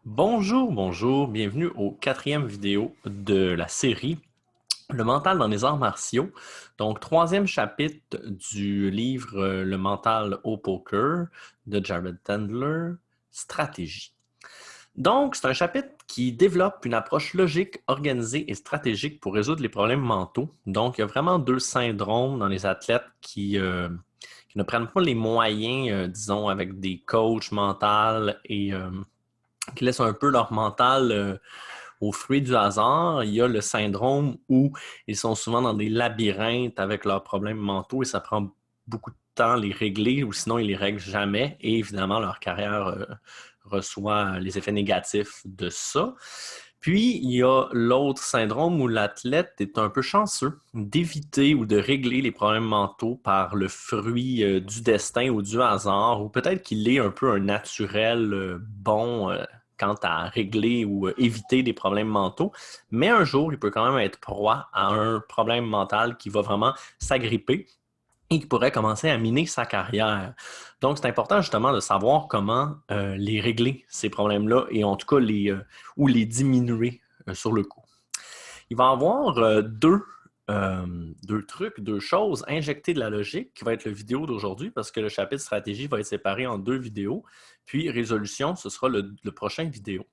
Bonjour, bonjour, bienvenue au quatrième vidéo de la série Le mental dans les arts martiaux. Donc, troisième chapitre du livre Le mental au poker de Jared Tendler, Stratégie. Donc, c'est un chapitre qui développe une approche logique, organisée et stratégique pour résoudre les problèmes mentaux. Donc, il y a vraiment deux syndromes dans les athlètes qui ne prennent pas les moyens, disons, avec des coachs mentaux et qui laissent un peu leur mental au fruit du hasard. Il y a le syndrome où ils sont souvent dans des labyrinthes avec leurs problèmes mentaux et ça prend beaucoup de temps à les régler ou sinon ils les règlent jamais et évidemment leur carrière reçoit les effets négatifs de ça. Puis, il y a l'autre syndrome où l'athlète est un peu chanceux d'éviter ou de régler les problèmes mentaux par le fruit du destin ou du hasard, ou peut-être qu'il est un peu un naturel bon quant à régler ou éviter des problèmes mentaux, mais un jour, il peut quand même être proie à un problème mental qui va vraiment s'agripper et qui pourrait commencer à miner sa carrière. Donc, c'est important justement de savoir comment les régler, ces problèmes-là, et en tout cas ou les diminuer sur le coup. Il va y avoir deux trucs, deux choses. Injecter de la logique, qui va être le vidéo d'aujourd'hui, parce que le chapitre stratégie va être séparé en deux vidéos. Puis résolution, ce sera le prochain vidéo.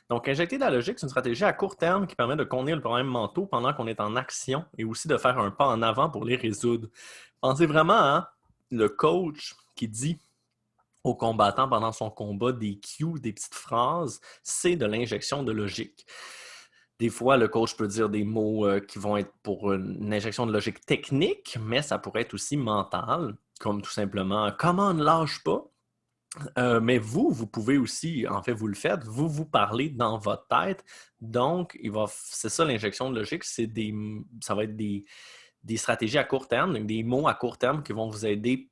Donc, injecter de la logique, c'est une stratégie à court terme qui permet de contenir le problème mentaux pendant qu'on est en action et aussi de faire un pas en avant pour les résoudre. Pensez vraiment à le coach qui dit au combattant pendant son combat des cues, des petites phrases, c'est de l'injection de logique. Des fois, le coach peut dire des mots qui vont être pour une injection de logique technique, mais ça pourrait être aussi mental, comme tout simplement comment ne lâche pas. Mais vous pouvez aussi, en fait, vous le faites, vous parlez dans votre tête. Donc, c'est ça l'injection de logique, ça va être des stratégies à court terme, donc des mots à court terme qui vont vous aider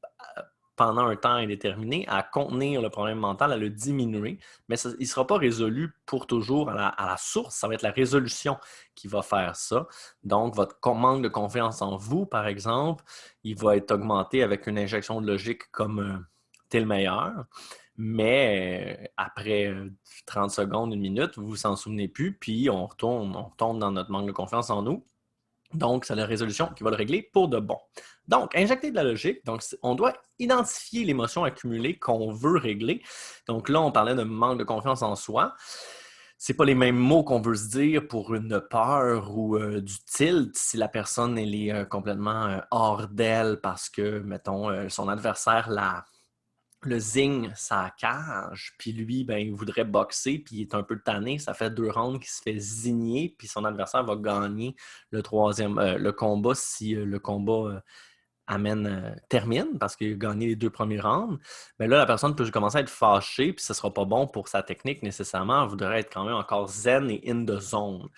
pendant un temps indéterminé à contenir le problème mental, à le diminuer, mais il ne sera pas résolu pour toujours à la source. Ça va être la résolution qui va faire ça. Donc, votre manque de confiance en vous, par exemple, il va être augmenté avec une injection de logique comme t'es le meilleur. Mais après 30 secondes, une minute, vous vous en souvenez plus, puis on retombe dans notre manque de confiance en nous. Donc, c'est la résolution qui va le régler pour de bon. Donc, injecter de la logique. Donc, on doit identifier l'émotion accumulée qu'on veut régler. Donc là, on parlait de manque de confiance en soi. C'est pas les mêmes mots qu'on veut se dire pour une peur ou du tilt si la personne elle est complètement hors d'elle parce que, mettons, son adversaire le zigne sa cage, puis lui, ben, il voudrait boxer, puis il est un peu tanné. Ça fait 2 rounds qu'il se fait zigner, puis son adversaire va gagner le combat si le combat termine, parce qu'il a gagné les 2 premiers rounds. Mais là, la personne peut commencer à être fâchée, puis ce ne sera pas bon pour sa technique nécessairement. Elle voudrait être quand même encore zen et in the zone.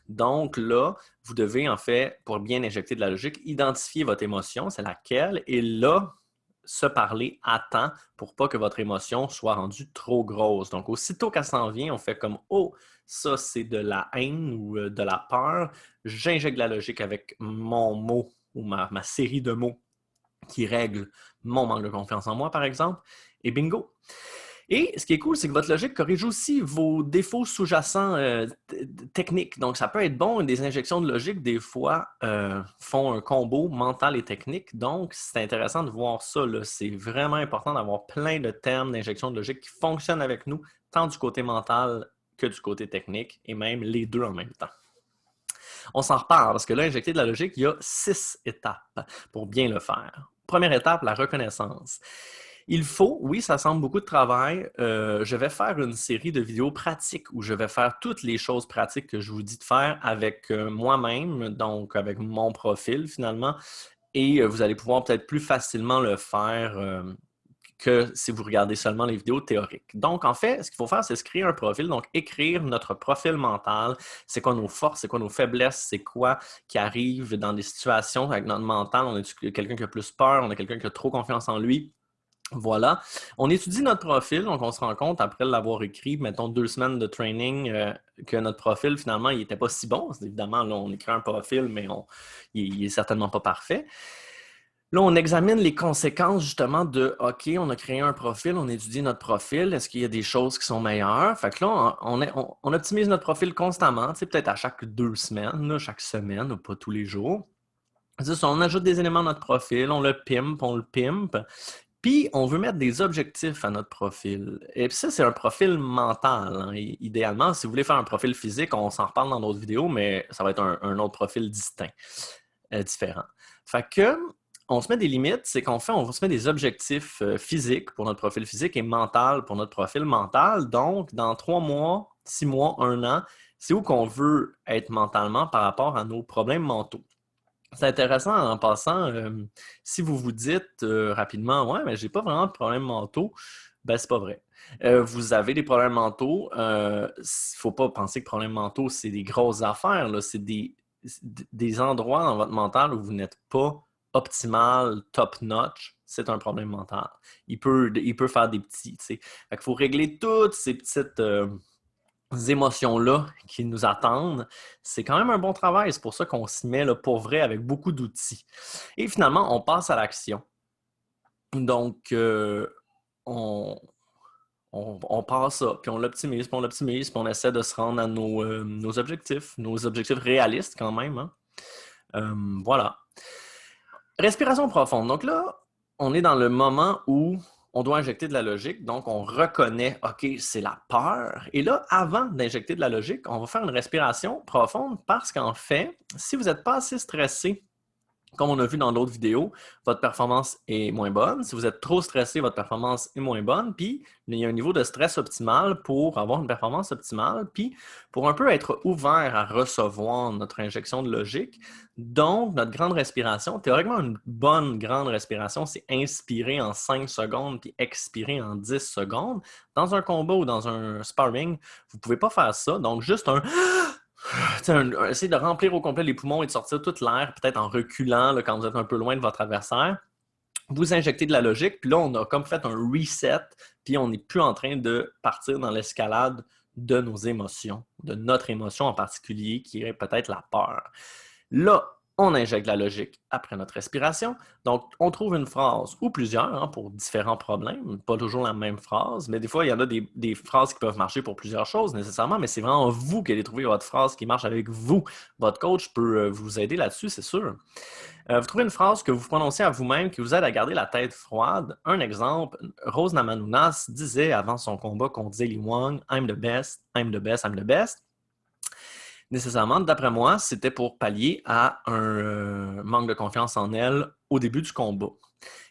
Donc là, vous devez, en fait, pour bien injecter de la logique, identifier votre émotion, c'est laquelle, et là, se parler à temps pour pas que votre émotion soit rendue trop grosse. Donc, aussitôt qu'elle s'en vient, on fait comme « Oh, ça, c'est de la haine ou de la peur. J'injecte de la logique avec mon mot ou ma série de mots qui règle mon manque de confiance en moi, par exemple. Et bingo! Et ce qui est cool, c'est que votre logique corrige aussi vos défauts sous-jacents techniques. Donc, ça peut être bon. Des injections de logique, des fois, font un combo mental et technique. Donc, c'est intéressant de voir ça. C'est vraiment important d'avoir plein de termes d'injection de logique qui fonctionnent avec nous, tant du côté mental que du côté technique, et même les deux en même temps. On s'en reparle parce que là, injecter de la logique, il y a 6 étapes pour bien le faire. Première étape, la reconnaissance. Il faut, oui, ça semble beaucoup de travail. Je vais faire une série de vidéos pratiques où je vais faire toutes les choses pratiques que je vous dis de faire avec moi-même, donc avec mon profil finalement, et vous allez pouvoir peut-être plus facilement le faire que si vous regardez seulement les vidéos théoriques. Donc, en fait, ce qu'il faut faire, c'est se créer un profil, donc écrire notre profil mental, c'est quoi nos forces, c'est quoi nos faiblesses, c'est quoi qui arrive dans des situations avec notre mental, on est quelqu'un qui a plus peur, on est quelqu'un qui a trop confiance en lui. Voilà. On étudie notre profil, donc on se rend compte, après l'avoir écrit, mettons 2 semaines de training, que notre profil, finalement, il n'était pas si bon. Évidemment, là, on écrit un profil, mais il n'est certainement pas parfait. Là, on examine les conséquences justement de OK, on a créé un profil, on étudie notre profil, est-ce qu'il y a des choses qui sont meilleures? Fait que là, on optimise notre profil constamment, peut-être à chaque 2 semaines, là, chaque semaine, ou pas tous les jours. C'est ça, on ajoute des éléments à notre profil, on le pimpe, puis on veut mettre des objectifs à notre profil. Et puis ça, c'est un profil mental, hein. Idéalement, si vous voulez faire un profil physique, on s'en reparle dans d'autres vidéos, mais ça va être un autre profil distinct, différent. Fait que on se met des limites, c'est on se met des objectifs physiques pour notre profil physique et mental pour notre profil mental. Donc, dans 3 mois, 6 mois, 1 an, c'est où qu'on veut être mentalement par rapport à nos problèmes mentaux. C'est intéressant en passant, si vous vous dites rapidement, ouais, mais j'ai pas vraiment de problèmes mentaux, ben c'est pas vrai. Vous avez des problèmes mentaux, faut pas penser que problèmes mentaux, c'est des grosses affaires, là. C'est des endroits dans votre mental où vous n'êtes pas optimal, top-notch, c'est un problème mental. Il peut faire des petits, tu sais. Fait qu'il faut régler toutes ces petites émotions-là qui nous attendent. C'est quand même un bon travail. C'est pour ça qu'on s'y met là, pour vrai avec beaucoup d'outils. Et finalement, on passe à l'action. Donc, on passe ça, puis on l'optimise, puis on essaie de se rendre à nos objectifs réalistes quand même, hein. Voilà. Respiration profonde. Donc là, on est dans le moment où on doit injecter de la logique. Donc, on reconnaît, OK, c'est la peur. Et là, avant d'injecter de la logique, on va faire une respiration profonde parce qu'en fait, si vous n'êtes pas assez stressé, comme on a vu dans d'autres vidéos, votre performance est moins bonne. Si vous êtes trop stressé, votre performance est moins bonne. Puis, il y a un niveau de stress optimal pour avoir une performance optimale. Puis, pour un peu être ouvert à recevoir notre injection de logique. Donc, notre grande respiration, théoriquement, une bonne grande respiration, c'est inspirer en 5 secondes puis expirer en 10 secondes. Dans un combat ou dans un sparring, vous ne pouvez pas faire ça. Donc, juste un essayer de remplir au complet les poumons et de sortir toute l'air, peut-être en reculant là, quand vous êtes un peu loin de votre adversaire. Vous injectez de la logique, puis là, on a comme fait un reset, puis on n'est plus en train de partir dans l'escalade de nos émotions, de notre émotion en particulier, qui est peut-être la peur. Là, on injecte la logique après notre respiration. Donc, on trouve une phrase ou plusieurs hein, pour différents problèmes. Pas toujours la même phrase, mais des fois, il y en a des phrases qui peuvent marcher pour plusieurs choses nécessairement, mais c'est vraiment vous qui allez trouver votre phrase qui marche avec vous. Votre coach peut vous aider là-dessus, c'est sûr. Vous trouvez une phrase que vous prononcez à vous-même qui vous aide à garder la tête froide. Un exemple, Rose Namajunas disait avant son combat contre Zheli Wang, « I'm the best, I'm the best, I'm the best ». Nécessairement, d'après moi, c'était pour pallier à un manque de confiance en elle au début du combat.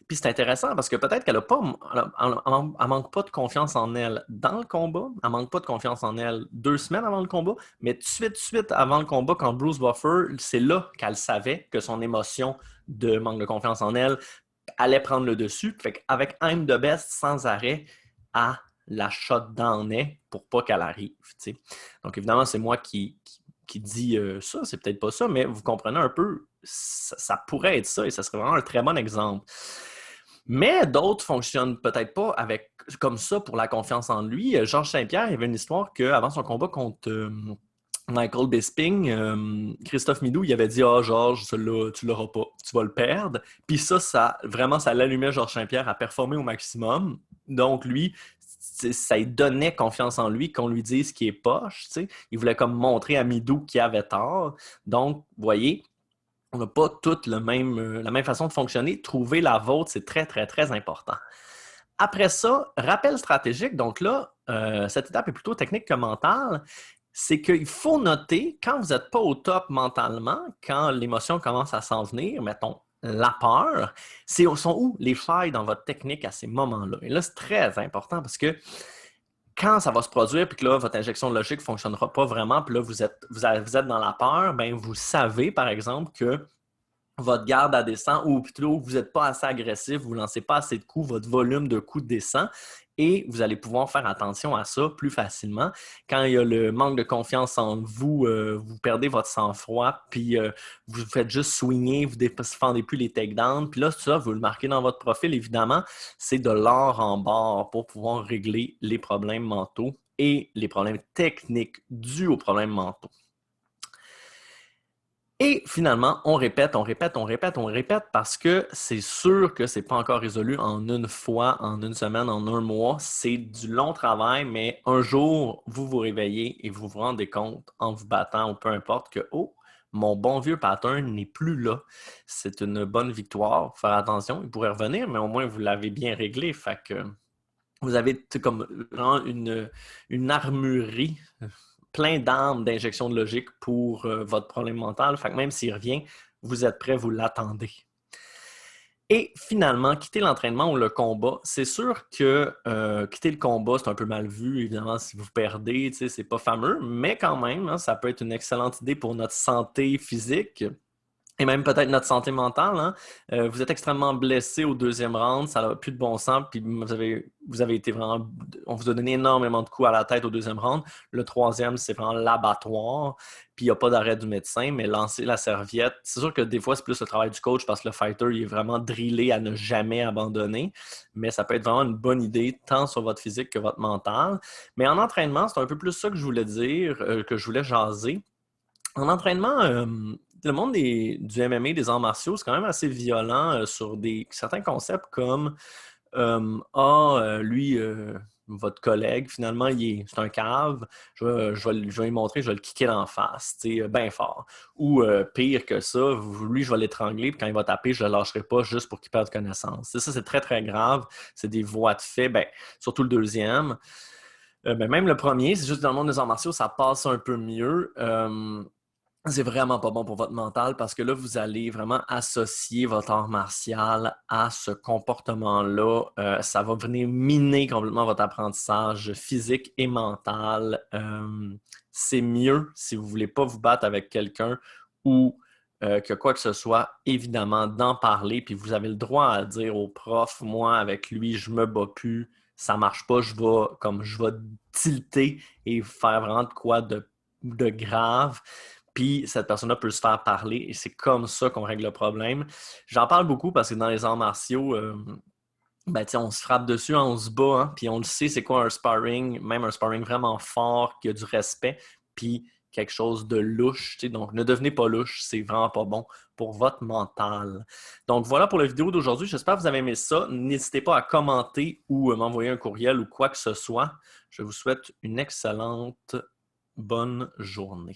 Puis c'est intéressant parce que peut-être qu'elle ne manque pas de confiance en elle dans le combat, elle ne manque pas de confiance en elle 2 semaines avant le combat, mais tout de suite avant le combat, quand Bruce Buffer, c'est là qu'elle savait que son émotion de manque de confiance en elle allait prendre le dessus. Fait qu'avec I'm the best sans arrêt, à la shot down pour pas qu'elle arrive. T'sais. Donc évidemment, c'est moi qui dit ça, c'est peut-être pas ça, mais vous comprenez un peu, ça pourrait être ça et ça serait vraiment un très bon exemple. Mais d'autres fonctionnent peut-être pas comme ça pour la confiance en lui. Georges Saint-Pierre, il y avait une histoire qu'avant son combat contre Michael Bisping, Christophe Midou, il avait dit « Ah, Georges, celui-là, tu l'auras pas, tu vas le perdre. » Puis ça l'allumait Georges Saint-Pierre à performer au maximum. Donc lui, ça lui donnait confiance en lui qu'on lui dise qu'il est poche. T'sais. Il voulait comme montrer à Midou qu'il avait tort. Donc, vous voyez, on n'a pas toutes la même façon de fonctionner. Trouver la vôtre, c'est très, très, très important. Après ça, rappel stratégique. Donc là, cette étape est plutôt technique que mentale. C'est qu'il faut noter, quand vous n'êtes pas au top mentalement, quand l'émotion commence à s'en venir, mettons, la peur, sont où les failles dans votre technique à ces moments-là? Et là, c'est très important parce que quand ça va se produire puis que là, votre injection de logique ne fonctionnera pas vraiment, puis là, vous êtes dans la peur, bien, vous savez, par exemple, que votre garde descend ou plutôt vous n'êtes pas assez agressif, vous ne lancez pas assez de coups, votre volume de coups descend et vous allez pouvoir faire attention à ça plus facilement. Quand il y a le manque de confiance en vous, vous perdez votre sang-froid, puis vous faites juste swinguer, vous ne défendez plus les takedowns, puis là, ça, vous le marquez dans votre profil, évidemment, c'est de l'or en barre pour pouvoir régler les problèmes mentaux et les problèmes techniques dus aux problèmes mentaux. Et finalement, on répète, on répète, on répète, on répète parce que c'est sûr que ce n'est pas encore résolu en une fois, en une semaine, en un mois. C'est du long travail, mais un jour, vous vous réveillez et vous vous rendez compte en vous battant ou peu importe que, oh, mon bon vieux pattern n'est plus là. C'est une bonne victoire. Faire attention, il pourrait revenir, mais au moins vous l'avez bien réglé. Fait que vous avez comme vraiment une armurerie plein d'armes d'injection de logique pour votre problème mental. Fait que même s'il revient, vous êtes prêt, vous l'attendez. Et finalement, quitter l'entraînement ou le combat, c'est sûr que quitter le combat, c'est un peu mal vu. Évidemment, si vous perdez, c'est pas fameux, mais quand même, hein, ça peut être une excellente idée pour notre santé physique. Et même peut-être notre santé mentale. Hein. Vous êtes extrêmement blessé au deuxième round, ça n'a plus de bon sens, puis vous avez été vraiment. On vous a donné énormément de coups à la tête au deuxième round. Le troisième, c'est vraiment l'abattoir, puis il n'y a pas d'arrêt du médecin, mais lancer la serviette. C'est sûr que des fois, c'est plus le travail du coach parce que le fighter, il est vraiment drillé à ne jamais abandonner, mais ça peut être vraiment une bonne idée, tant sur votre physique que votre mental. Mais en entraînement, c'est un peu plus ça que je voulais dire, que je voulais jaser. En entraînement, le monde du MMA, des arts martiaux, c'est quand même assez violent sur certains concepts comme lui, votre collègue, finalement, c'est un cave, je vais lui montrer, je vais le kicker d'en face, bien fort. Ou pire que ça, lui, je vais l'étrangler, puis quand il va taper, je ne le lâcherai pas juste pour qu'il perde connaissance. Ça, c'est très, très grave. C'est des voies de fait, surtout le deuxième. Même le premier, c'est juste dans le monde des arts martiaux, ça passe un peu mieux. C'est vraiment pas bon pour votre mental parce que là, vous allez vraiment associer votre art martial à ce comportement-là. Ça va venir miner complètement votre apprentissage physique et mental. C'est mieux si vous ne voulez pas vous battre avec quelqu'un ou que quoi que ce soit, évidemment, d'en parler. Puis vous avez le droit à dire au prof, moi, avec lui, je me bats plus, ça marche pas, je vais tilter et faire vraiment de quoi de grave. Puis cette personne-là peut se faire parler et c'est comme ça qu'on règle le problème. J'en parle beaucoup parce que dans les arts martiaux, on se frappe dessus, on se bat, hein, puis on le sait c'est quoi un sparring, même un sparring vraiment fort, qui a du respect, puis quelque chose de louche. Donc, ne devenez pas louche, c'est vraiment pas bon pour votre mental. Donc, voilà pour la vidéo d'aujourd'hui. J'espère que vous avez aimé ça. N'hésitez pas à commenter ou m'envoyer un courriel ou quoi que ce soit. Je vous souhaite une excellente bonne journée.